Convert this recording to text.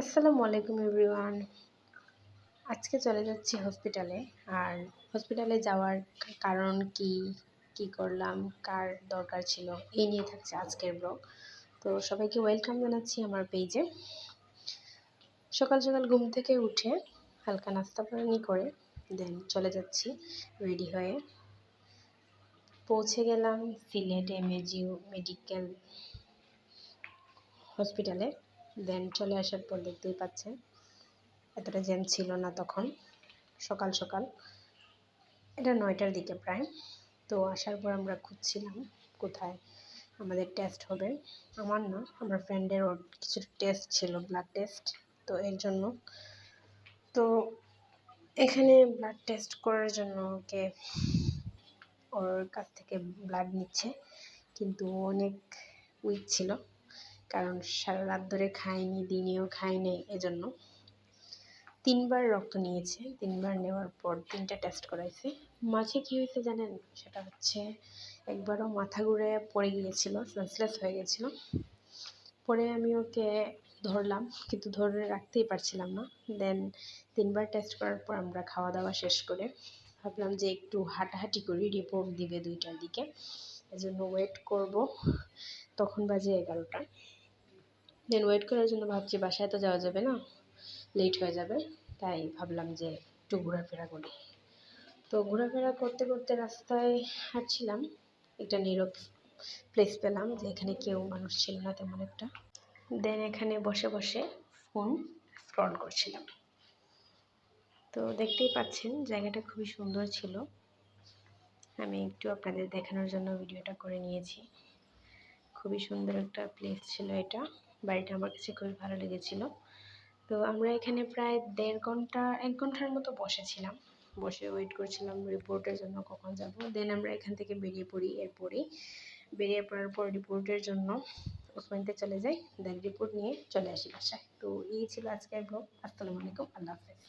আসসালামু আলাইকুম এভরিওয়ান। আজকে চলে যাচ্ছি হসপিটালে। আর হসপিটালে যাওয়ার কারণ কি, কি করলাম, কার দরকার ছিল, এই নিয়ে থাকছে আজকের ব্লগ। তো সবাইকে ওয়েলকাম জানাচ্ছি আমার পেজে। সকাল সকাল ঘুম থেকে উঠে হালকা নাস্তা পানি করে দেন চলে যাচ্ছি রেডি হয়ে। পৌঁছে গেলাম সিলেট এমএজিইউ মেডিকেল হসপিটালে। দেন চলে আসার পর দেখতেই পাচ্ছেন এতটা জ্যাম ছিল না তখন, সকাল সকাল, এটা 9টার দিকে প্রায়। তো আসার পর আমরা খুঁজছিলাম কোথায় আমাদের টেস্ট হবে। আমার না, আমার ফ্রেন্ডের ওর কিছু টেস্ট ছিল, ব্লাড টেস্ট। তো এর জন্য তো এখানে ব্লাড টেস্ট করার জন্য ওকে ওর কাছ থেকে ব্লাড নিচ্ছে, কিন্তু অনেক উইক ছিল, কারণ সারা রাত ধরে খায়নি, দিনেও খায়নি, এজন্য 3বার রক্ত নিয়েছে। 3বার নেওয়ার পর 3টা টেস্ট করাইছে। মাঝে কী হয়েছে জানেন? সেটা হচ্ছে একবারও মাথা ঘুরে পড়ে গিয়েছিল, সেন্সলেস হয়ে গেছিল। পরে আমি ওকে ধরলাম, কিন্তু ধরে রাখতেই পারছিলাম না। দেন 3বার টেস্ট করার পর আমরা খাওয়া দাওয়া শেষ করে ভাবলাম যে একটু হাঁটাহাঁটি করি, রিপোর্ট দিবে 2টার দিকে, এজন্য ওয়েট করব। তখন বাজে 11টা। দেন ওয়েট করার জন্য ভাবছি বাসায় তো যাওয়া যাবে না, লেট হয়ে যাবে, তাই ভাবলাম যে একটু ঘোরাফেরা করি। তো ঘোরাফেরা করতে করতে রাস্তায় হাঁটছিলাম, একটা নীরব প্লেস পেলাম যে এখানে কেউ মানুষ ছিল না তেমন একটা। দেন এখানে বসে বসে ফোন স্ক্রল করছিলাম। তো দেখতেই পাচ্ছেন জায়গাটা খুবই সুন্দর ছিল। আমি একটু আপনাদের দেখানোর জন্য ভিডিওটা করে নিয়েছি। খুবই সুন্দর একটা প্লেস ছিল এটা। বাড়িটা আমার কাছে খুবই ভালো লেগেছিল। তো আমরা এখানে প্রায় 1.5 ঘন্টা 1 ঘন্টার মতো বসেছিলাম, বসে ওয়েট করছিলাম রিপোর্টের জন্য কখন যাব। দেন আমরা এখান থেকে বেরিয়ে পড়ি। এরপরেই বেরিয়ে পড়ার পর রিপোর্টের জন্য ওসমানীতে চলে যাই। দেন রিপোর্ট নিয়ে চলে আসি বাসায়। তো এই ছিল আজকের ব্লগ। আসসালামু আলাইকুম, আল্লাহ হাফেজ।